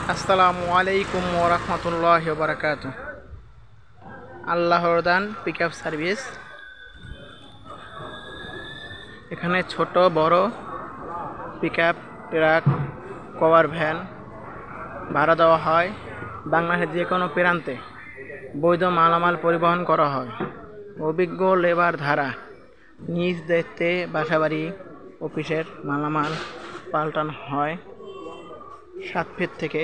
আসসালামু আলাইকুম ওয়া রাহমাতুল্লাহি ওয়া বারাকাতুহু। আল্লাহর দান পিকআপ সার্ভিস। এখানে ছোট বড় পিকআপ, ট্রাক, কভার ভ্যান ভাড়া দেওয়া হয়। বাংলাদেশের যে কোনো প্রান্তে বৈধ মালামাল পরিবহন করা হয়। অভিজ্ঞ লেবার ধারা নিজ দায়িত্বে বাসাবাড়ি অফিসের মালামাল পাল্টানো হয়। 7 ফিট থেকে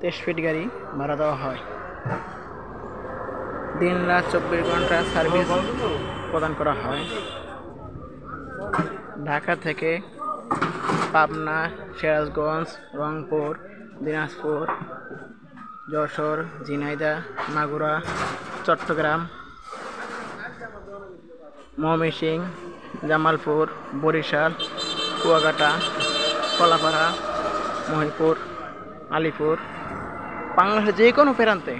23 ফিট গাড়ি ভাড়া দেওয়া হয়। দিন রাত 24 ঘন্টা সার্ভিস প্রদান করা হয়। ঢাকা থেকে পাবনা, সিরাজগঞ্জ, রংপুর, দিনাজপুর, যশোর, ঝিনাইদহ, মাগুরা, চট্টগ্রাম, ময়মনসিংহ, জামালপুর, বরিশাল, কুয়াকাটা, কলাপাড়া, মহিপুর, আলিপুর, বাংলাদেশের যে কোনো প্রান্তে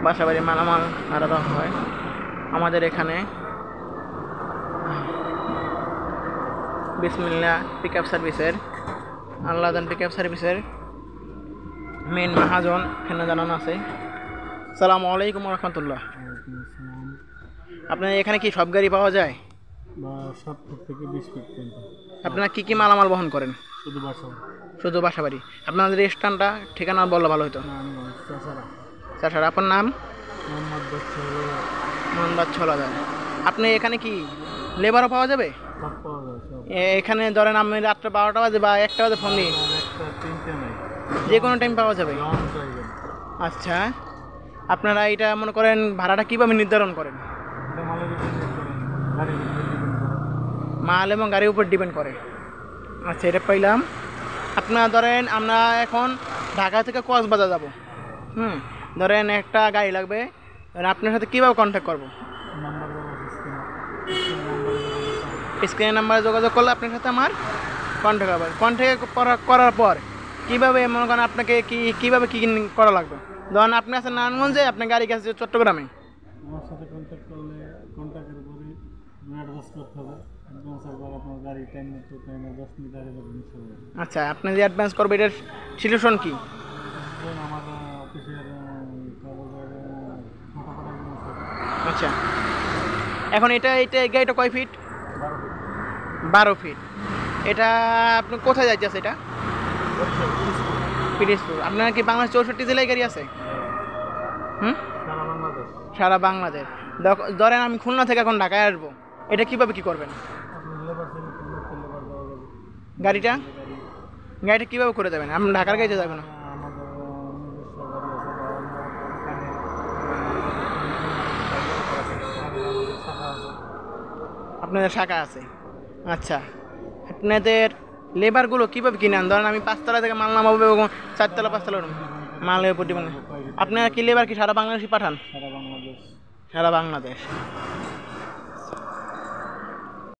বাসাবাড়ি মালামাল ভাড়া দেওয়া হয়। আমাদের এখানে বিসমিল্লাহ পিকআপ সার্ভিসের, আল্লাহদান পিকআপ সার্ভিসের মেন মহাজন এখানে জানানো আছে। আসসালামু আলাইকুম ওয়া রাহমাতুল্লাহ। আপনার এখানে কি সব গাড়ি পাওয়া যায়? 7 ফুট থেকে 20 ফিট পর্যন্ত। আপনারা কি কি মালামাল বহন করেন? শুধু বাসাবাড়ি। আপনাদের স্থানটা ঠিকানা বললে ভালো হতো। চাষারা। আপনার নাম? মোহাম্মদ ছলাদার। আপনি এখানে কি লেবারও পাওয়া যাবে? এখানে ধরেন আমি রাত্রে 12টা বাজে বা 1টা বাজে ফোন দিই, যে কোনো টাইম পাওয়া যাবে? আচ্ছা, আপনারা এটা মনে করেন ভাড়াটা কীভাবে নির্ধারণ করেন? মাল এবং গাড়ির উপর ডিপেন্ড করে। আচ্ছা, এটা পাইলাম। আপনারা ধরেন আমরা এখন ঢাকা থেকে কক্সবাজার যাব, ধরেন একটা গাড়ি লাগবে, আপনার সাথে কীভাবে কন্ট্যাক্ট করবো? স্ক্রিনের নাম্বারে যোগাযোগ করলে আপনার সাথে আমার কন্ট্যাক্ট হবে। কন্ট্যাক্ট করার পর কীভাবে মনে করেন আপনাকে কীভাবে কী করা লাগবে? ধরেন আপনি আছেন নারায়ণগঞ্জে, আপনার গাড়ি গেছে চট্টগ্রামে। আমার সাথে কন্ট্যাক্ট করলে কন্ট্যাক্টের পরে অ্যাডভান্স করতে হবে। অ্যাডভান্সের পর আপনার গাড়ি টাইমে 10 মিনিট আগে যাবেন। আচ্ছা, আপনি যে অ্যাডভান্স করবেন এটার সিচুয়েশন কি? আমার অফিসের আচ্ছা, এখন এটা গাড়িটা কয় ফিট? 12 ফিট। এটা আপনি কোথায় যাইতেছে? এটা পিরিজপুর। আপনার কি বাংলাদেশ 64 জেলায় গাড়ি আছে? সারা বাংলাদেশ। ধরেন আমি খুলনা থেকে এখন ঢাকায় আসবো, এটা কিভাবে কি করবেন? গাড়িটা কিভাবে করে দেবেন? আপনি ঢাকার গাড়িতে যাবেন না? আপনাদের শাখা আছে। আচ্ছা, আপনাদের লেবারগুলো কীভাবে কিনেন? ধরেন আমি 5তলা থেকে মাল নামাবো এবং 4তলা 5তলা মালের উপর ডিপেন্ড। আপনারা কি লেবার কি সারা বাংলাদেশে পাঠান? সারা বাংলাদেশ। সারা বাংলাদেশ।